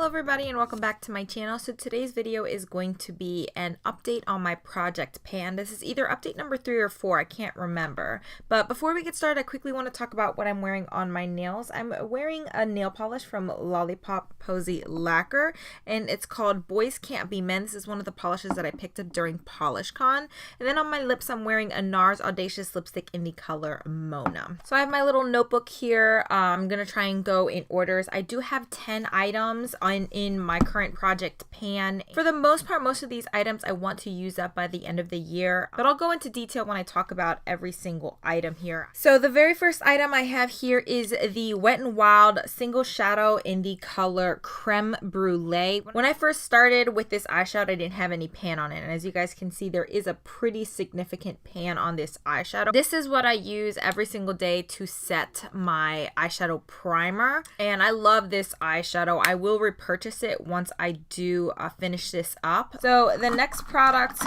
Hello everybody and welcome back to my channel. So today's video is going to be an update on my project pan. This is either update number 3 or 4, I can't remember. But before we get started, I quickly want to talk about what I'm wearing on my nails. I'm wearing a nail polish from Lollipop Posse Lacquer, and it's called Boys Can't Be Men. This is one of the polishes that I picked up during PolishCon. And then on my lips, I'm wearing a Nars Audacious lipstick in the color Mona. So I have my little notebook here. I'm going to try and go in orders. I do have 10 items in my current project pan. For the most part, most of these items I want to use up by the end of the year, but I'll go into detail when I talk about every single item here. So the very first item I have here is the Wet n Wild single shadow in the color Creme Brulee. When I first started with this eyeshadow, I didn't have any pan on it, and as you guys can see, there is a pretty significant pan on this eyeshadow. This is what I use every single day to set my eyeshadow primer, and I love this eyeshadow. I will repurchase it once I do finish this up. So the next product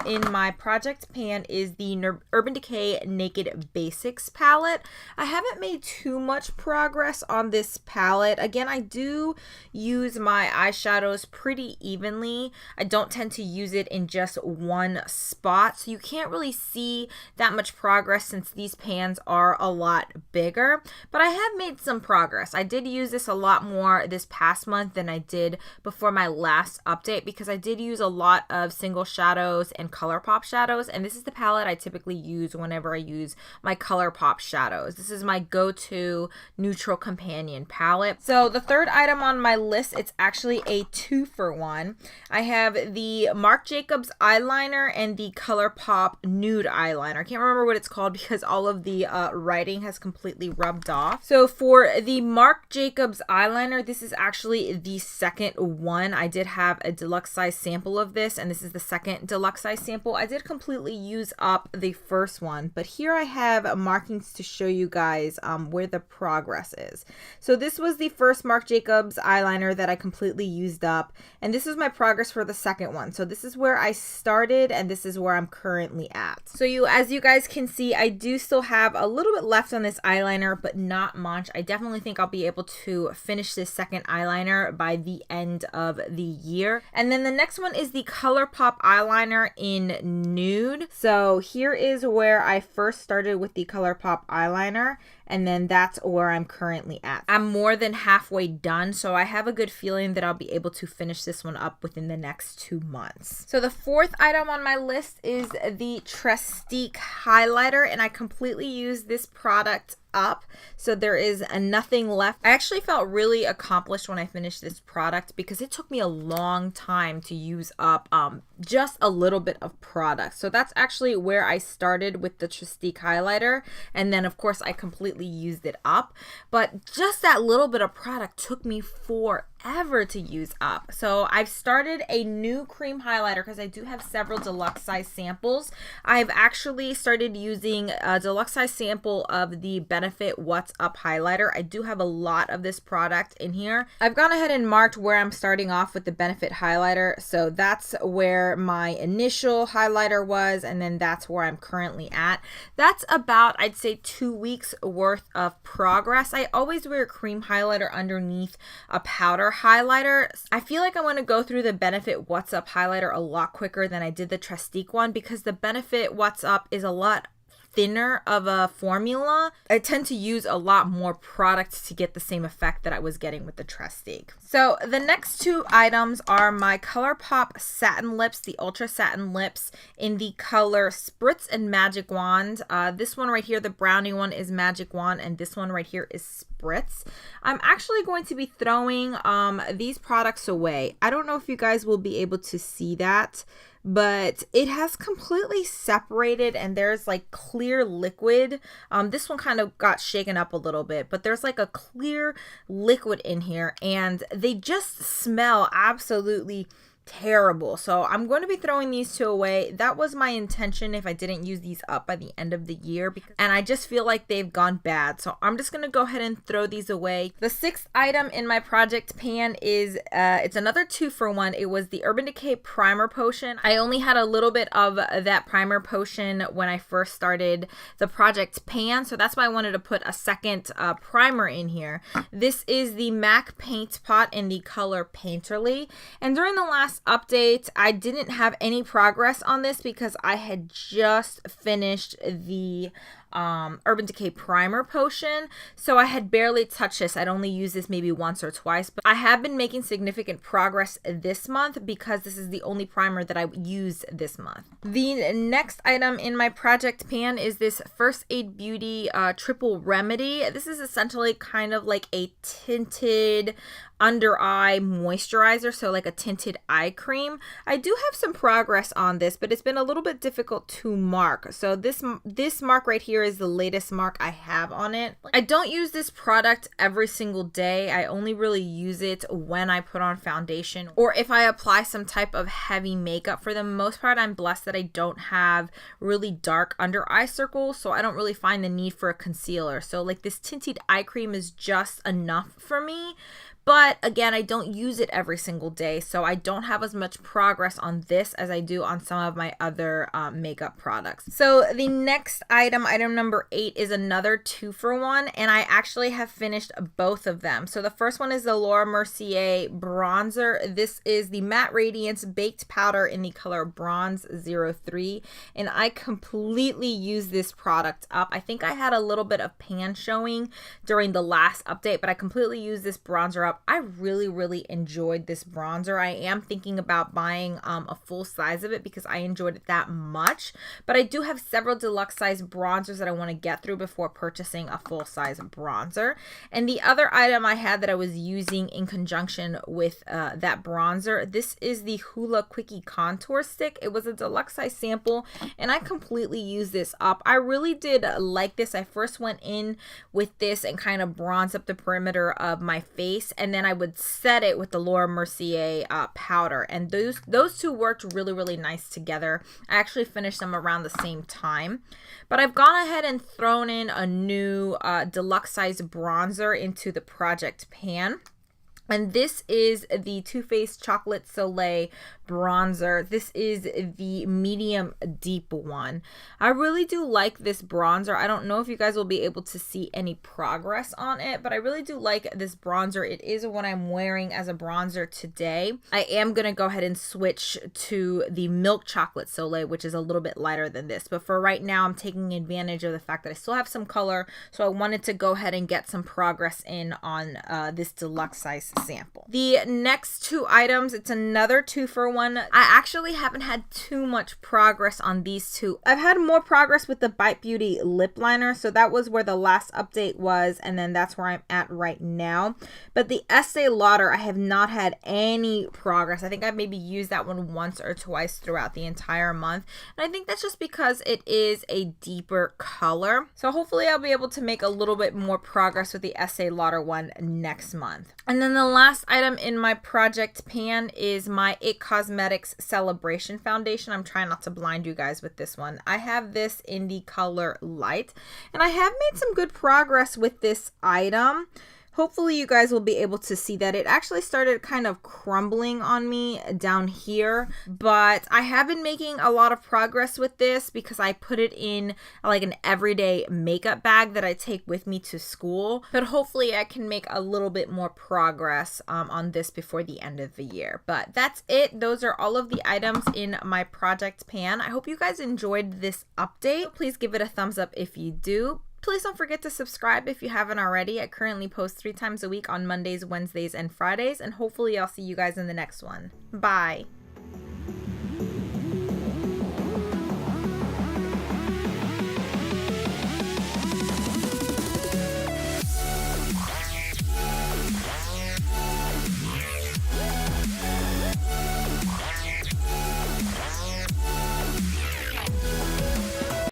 in my project pan is the Urban Decay Naked Basics palette. I haven't made too much progress on this palette. Again, I do use my eyeshadows pretty evenly. I don't tend to use it in just one spot, so you can't really see that much progress since these pans are a lot bigger, but I have made some progress. I did use this a lot more this past month than I did before my last update because I did use a lot of single shadows and Colourpop shadows, and this is the palette I typically use whenever I use my Colourpop shadows. This is my go-to neutral companion palette. So the third item on my list, it's actually a 2-for-1. I have the Marc Jacobs eyeliner and the Colourpop Nude eyeliner. I can't remember what it's called because all of the writing has completely rubbed off. So for the Marc Jacobs eyeliner, this is actually the second one. I did have a deluxe size sample of this, and this is the second deluxe size sample. I did completely use up the first one, but here I have markings to show you guys where the progress is. So this was the first Marc Jacobs eyeliner that I completely used up, and this is my progress for the second one. So this is where I started, and this is where I'm currently at. So as you guys can see, I do still have a little bit left on this eyeliner, but not much. I definitely think I'll be able to finish this second eyeliner by the end of the year. And then the next one is the Colourpop eyeliner in Nude. So here is where I first started with the Colourpop eyeliner, and then that's where I'm currently at. I'm more than halfway done, so I have a good feeling that I'll be able to finish this one up within the next 2 months. So the fourth item on my list is the Trestique highlighter, and I completely used this product up, so there is nothing left. I actually felt really accomplished when I finished this product because it took me a long time to use up just a little bit of product. So that's actually where I started with the Trestique highlighter, and then of course I completely used it up, but just that little bit of product took me forever to use up. So I've started a new cream highlighter because I do have several deluxe size samples. I've actually started using a deluxe size sample of the Benefit What's Up highlighter. I do have a lot of this product in here. I've gone ahead and marked where I'm starting off with the Benefit highlighter. So that's where my initial highlighter was, and then that's where I'm currently at. That's about, I'd say, 2 weeks worth of progress. I always wear a cream highlighter underneath a powder highlighter. I feel like I want to go through the Benefit What's Up highlighter a lot quicker than I did the Trestique one because the Benefit What's Up is a lot thinner of a formula. I tend to use a lot more product to get the same effect that I was getting with the Trestique. So the next two items are my Colourpop satin lips, the ultra satin lips in the color Spritz and Magic Wand. This one right here, the brownie one, is Magic Wand, and this one right here is Spritz. I'm actually going to be throwing these products away. I don't know if you guys will be able to see that, but it has completely separated and there's like clear liquid. This one kind of got shaken up a little bit, but there's like a clear liquid in here and they just smell absolutely terrible. So I'm going to be throwing these two away. That was my intention if I didn't use these up by the end of the year, and I just feel like they've gone bad. So I'm just going to go ahead and throw these away. The sixth item in my project pan is, it's another 2-for-1. It was the Urban Decay Primer Potion. I only had a little bit of that primer potion when I first started the project pan, so that's why I wanted to put a second primer in here. This is the MAC Paint Pot in the color Painterly, and during the last update I didn't have any progress on this because I had just finished the Urban Decay Primer Potion, so I had barely touched this. I'd only used this maybe once or twice, but I have been making significant progress this month because this is the only primer that I used this month. The next item in my project pan is this First Aid Beauty Triple Remedy. This is essentially kind of like a tinted under eye moisturizer, so like a tinted eye cream. I do have some progress on this, but it's been a little bit difficult to mark. So this mark right here is the latest mark I have on it. I don't use this product every single day. I only really use it when I put on foundation or if I apply some type of heavy makeup. For the most part, I'm blessed that I don't have really dark under eye circles, so I don't really find the need for a concealer. So like this tinted eye cream is just enough for me. But again, I don't use it every single day, so I don't have as much progress on this as I do on some of my other makeup products. So the next item, item number 8, is another 2-for-1, and I actually have finished both of them. So the first one is the Laura Mercier bronzer. This is the Matte Radiance Baked Powder in the color Bronze 03, and I completely used this product up. I think I had a little bit of pan showing during the last update, but I completely used this bronzer up. I really enjoyed this bronzer. I am thinking about buying a full size of it because I enjoyed it that much, but I do have several deluxe size bronzers that I want to get through before purchasing a full size bronzer. And the other item I had that I was using in conjunction with that bronzer, this is the Hoola Quickie Contour Stick. It was a deluxe size sample and I completely used this up. I really did like this. I first went in with this and kind of bronzed up the perimeter of my face, and then I would set it with the Laura Mercier powder, and those two worked really nice together. I actually finished them around the same time, but I've gone ahead and thrown in a new deluxe size bronzer into the project pan. And this is the Too Faced Chocolate Soleil bronzer. This is the medium deep one. I really do like this bronzer. I don't know if you guys will be able to see any progress on it, but I really do like this bronzer. It is what I'm wearing as a bronzer today. I am going to go ahead and switch to the Milk Chocolate Soleil, which is a little bit lighter than this. But for right now, I'm taking advantage of the fact that I still have some color, so I wanted to go ahead and get some progress in on this deluxe size sample. The next two items, it's another 2-for-1. I actually haven't had too much progress on these two. I've had more progress with the Bite Beauty lip liner, so that was where the last update was, and then that's where I'm at right now. But the Estee Lauder, I have not had any progress. I think I've maybe used that one once or twice throughout the entire month, and I think that's just because it is a deeper color. So hopefully I'll be able to make a little bit more progress with the Estee Lauder one next month. And then the last item in my project pan is my It Cosmetics Celebration Foundation. I'm trying not to blind you guys with this one. I have this in the color Light, and I have made some good progress with this item. Hopefully you guys will be able to see that it actually started kind of crumbling on me down here, but I have been making a lot of progress with this because I put it in like an everyday makeup bag that I take with me to school. But hopefully I can make a little bit more progress on this before the end of the year. But that's it. Those are all of the items in my project pan. I hope you guys enjoyed this update. Please give it a thumbs up if you do. Please don't forget to subscribe if you haven't already. I currently post 3 times a week on Mondays, Wednesdays, and Fridays, and hopefully I'll see you guys in the next one. Bye!